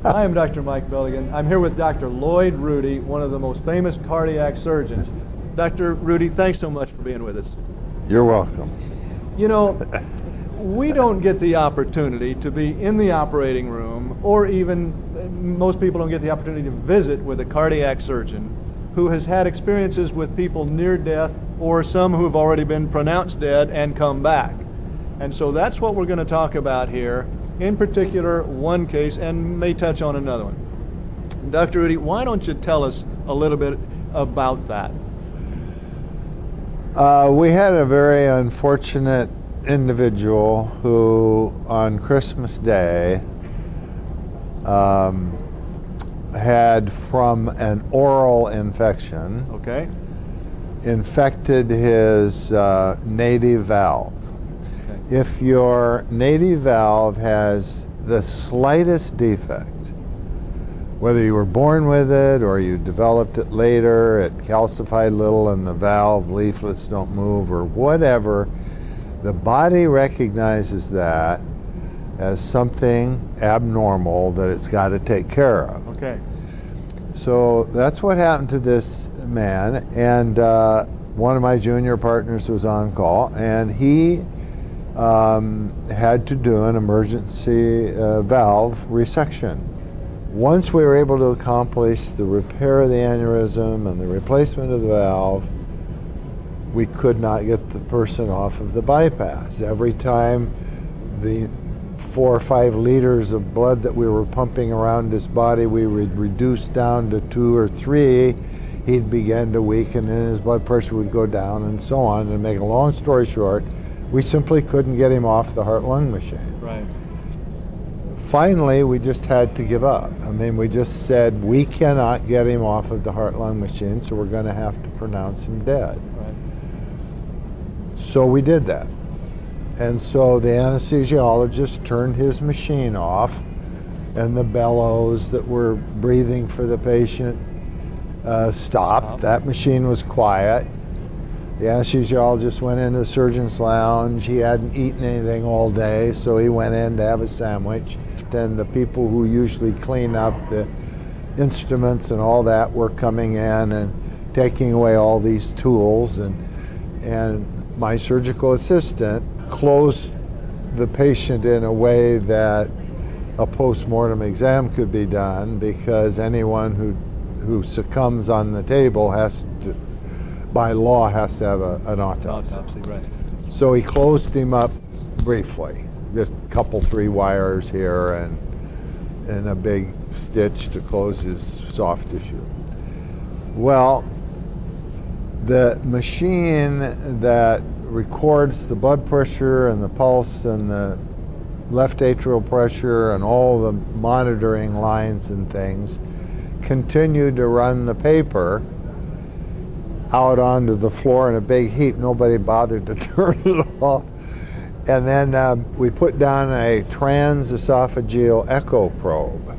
I am Dr. Mike Milligan. I'm here with Dr. Lloyd Rudi, one of the most famous cardiac surgeons. Dr. Rudi, thanks so much for being with us. You're welcome. You know, we don't get the opportunity to be in the operating room, or even most people don't get the opportunity to visit with a cardiac surgeon who has had experiences with people near death, or some who have already been pronounced dead and come back. And so that's what we're going to talk about here, in particular one case, and may touch on another one. Dr. Rudi, why don't you tell us a little bit about that? We had a very unfortunate individual who on Christmas Day had, from an oral infection, infected his native valve. If your native valve has the slightest defect, whether you were born with it or you developed it later, it calcified a little and the valve leaflets don't move or whatever, the body recognizes that as something abnormal that it's got to take care of. Okay. So that's what happened to this man, and one of my junior partners was on call, and he had to do an emergency valve resection. Once we were able to accomplish the repair of the aneurysm and the replacement of the valve, we could not get the person off of the bypass. Every time the 4 or 5 liters of blood that we were pumping around his body, we would reduce down to 2 or 3, he'd begin to weaken and his blood pressure would go down and so on. And to make a long story short, we simply couldn't get him off the heart-lung machine. Right. Finally, we just had to give up. I mean, we just said, we cannot get him off of the heart-lung machine, so we're going to have to pronounce him dead. Right. So we did that. And so the anesthesiologist turned his machine off, and the bellows that were breathing for the patient stopped. That machine was quiet. The anesthesiologist went into the surgeon's lounge. He hadn't eaten anything all day, so he went in to have a sandwich. Then the people who usually clean up the instruments and all that were coming in and taking away all these tools, and my surgical assistant closed the patient in a way that a post-mortem exam could be done, because anyone who succumbs on the table has to, by law, has to have an autopsy. Right. So he closed him up briefly, just a couple 3 wires here and a big stitch to close his soft tissue. Well, the machine that records the blood pressure and the pulse and the left atrial pressure and all the monitoring lines and things continued to run the paper out onto the floor in a big heap. Nobody bothered to turn it off. And then we put down a transesophageal echo probe,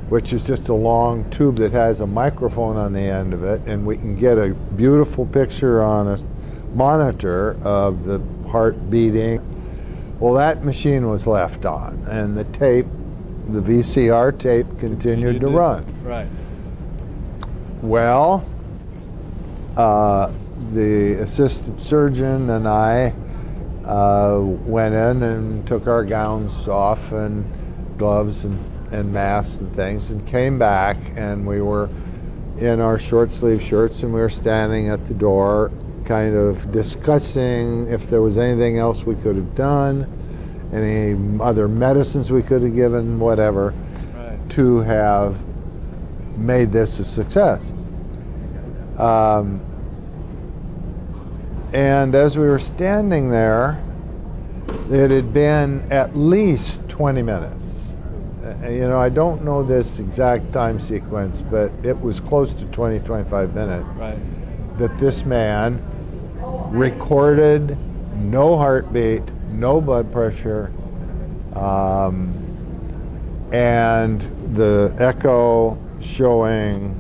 which is just a long tube that has a microphone on the end of it, and we can get a beautiful picture on a monitor of the heart beating. Well, that machine was left on, and the tape, the VCR tape, continued to run. Right. Well, the assistant surgeon and I went in and took our gowns off and gloves and masks and things, and came back, and we were in our short sleeve shirts, and we were standing at the door kind of discussing if there was anything else we could have done, any other medicines we could have given, whatever, to have made this a success. And as we were standing there, it had been at least 20 minutes. You know, I don't know this exact time sequence, but it was close to 20, 25 minutes that this man recorded no heartbeat, no blood pressure, and the echo showing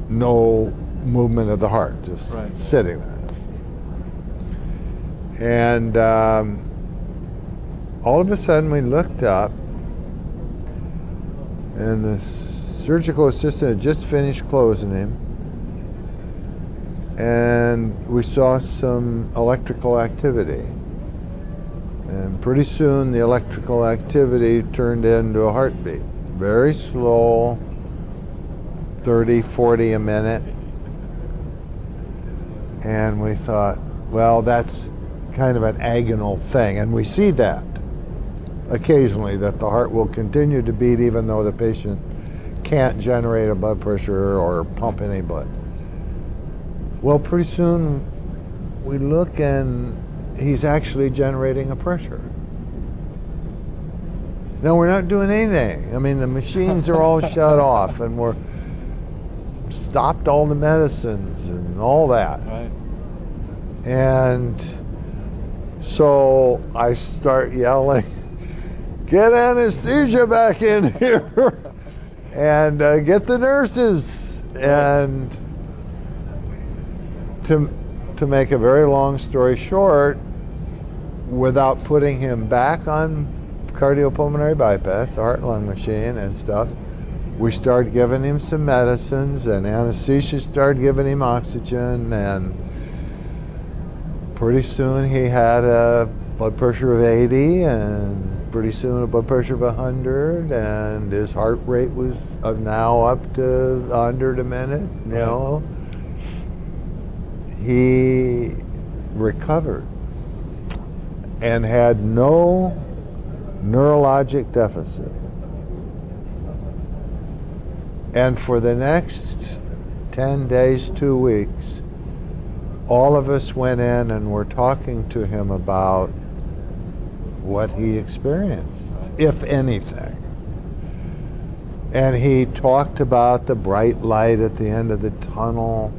no movement of the heart, just sitting there. And all of a sudden we looked up, And the surgical assistant had just finished closing him, and we saw some electrical activity. And pretty soon the electrical activity turned into a heartbeat. Very slow, 30, 40 a minute. And we thought, well, that's kind of an agonal thing. And we see that occasionally, that the heart will continue to beat even though the patient can't generate a blood pressure or pump any blood. Well, pretty soon we look and he's actually generating a pressure. No, we're not doing anything. I mean, the machines are all shut off, and we're stopped all the medicines and all that. Right. And so I start yelling, "Get anesthesia back in here!" and get the nurses. And to make a very long story short, without putting him back on cardiopulmonary bypass, the heart and lung machine and stuff, we started giving him some medicines, and anesthesia started giving him oxygen, and pretty soon he had a blood pressure of 80, and pretty soon a blood pressure of 100, and his heart rate was now up to 100 a minute, you know. He recovered and had no neurologic deficit. And for the next 10 days, 2 weeks, all of us went in and were talking to him about what he experienced, if anything. And he talked about the bright light at the end of the tunnel,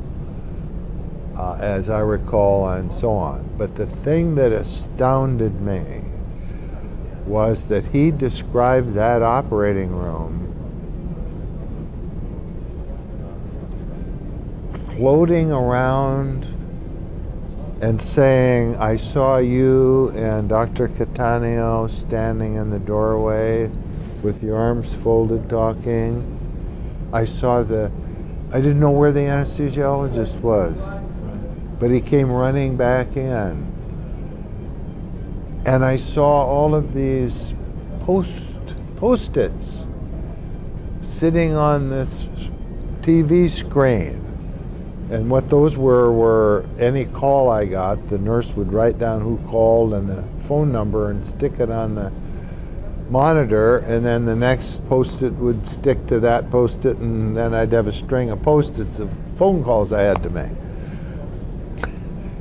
as I recall, and so on. But the thing that astounded me was that he described that operating room floating around and saying, "I saw you and Dr. Cattaneo standing in the doorway with your arms folded talking. I didn't know where the anesthesiologist was, but he came running back in. And I saw all of these post-its sitting on this TV screen. And what those were any call I got, the nurse would write down who called and the phone number and stick it on the monitor, and then the next post-it would stick to that post-it, and then I'd have a string of post-its of phone calls I had to make."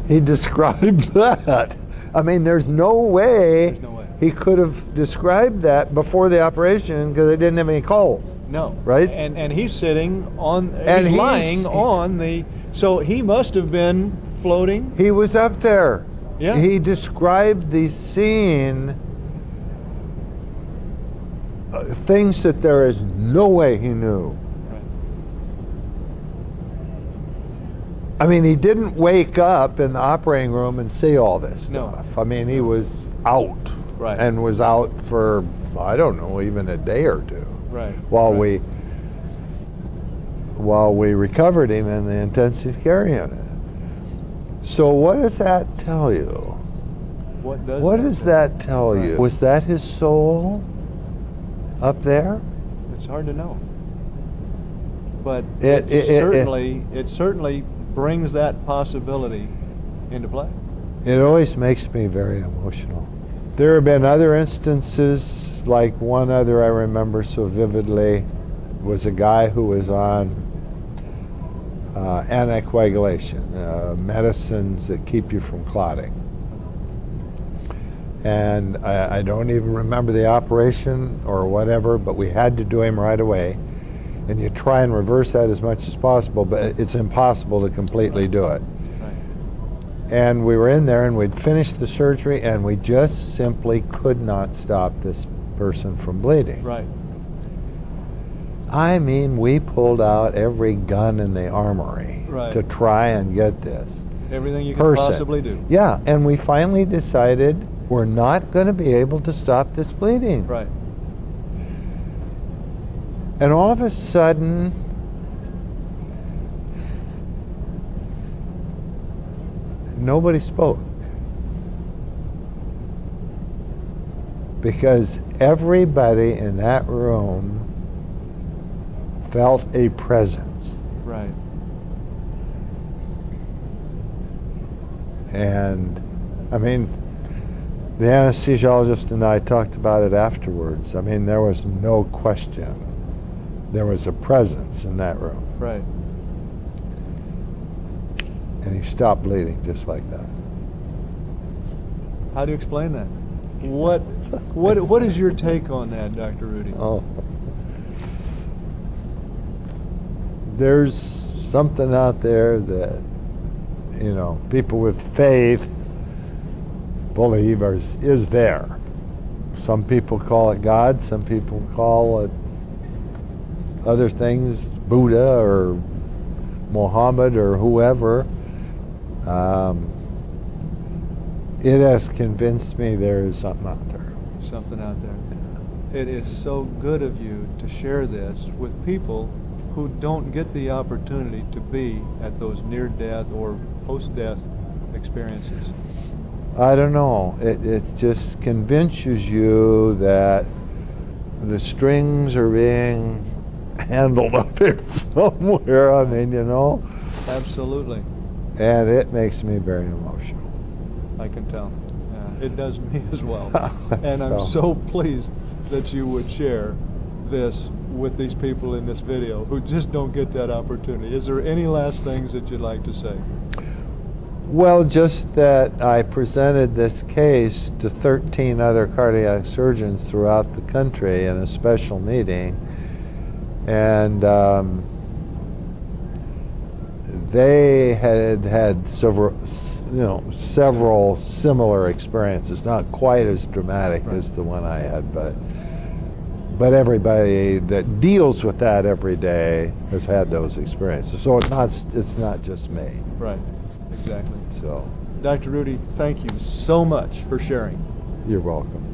He described that. I mean, there's no way he could have described that before the operation, because they didn't have any calls. No. Right? And he's sitting on, he's lying on the, so he must have been floating. He was up there. Yeah. He described the scene, things that there is no way he knew. Right. I mean, he didn't wake up in the operating room and see all this stuff. No. I mean, he was out. Right. And was out for, I don't know, even a day or two. Right. While right. we recovered him in the intensive care unit. So what does that tell you? What does that tell you? Was that his soul up there? It's hard to know. But It certainly brings that possibility into play. It always makes me very emotional. There have been other instances, like one other I remember so vividly was a guy who was on anticoagulation, medicines that keep you from clotting. And I don't even remember the operation or whatever, but we had to do him right away. And you try and reverse that as much as possible, but it's impossible to completely do it. And we were in there and we'd finished the surgery and we just simply could not stop this person from bleeding. Right. I mean, we pulled out every gun in the armory to try and get this everything you could possibly do. Yeah, and we finally decided we're not going to be able to stop this bleeding. Right. And all of a sudden, nobody spoke. Because everybody in that room felt a presence. Right. And, I mean, the anesthesiologist and I talked about it afterwards. I mean, there was no question. There was a presence in that room. Right. And he stopped bleeding just like that. How do you explain that? What is your take on that, Dr. Rudi? Oh. There's something out there that, you know, people with faith believe is there. Some people call it God, some people call it other things, Buddha or Muhammad or whoever. It has convinced me there is something out there. Something out there. It is so good of you to share this with people who don't get the opportunity to be at those near-death or post-death experiences. I don't know. It just convinces you that the strings are being handled up there somewhere. I mean, you know. Absolutely. And it makes me very emotional. I can tell. Yeah, it does me as well. And I'm so pleased that you would share this with these people in this video who just don't get that opportunity. Is there any last things that you'd like to say? Well, just that I presented this case to 13 other cardiac surgeons throughout the country in a special meeting, and they had several similar experiences, not quite as dramatic as the one I had, but everybody that deals with that every day has had those experiences. So it's not just me. Right. Exactly. So, Dr. Rudi, thank you so much for sharing. You're welcome.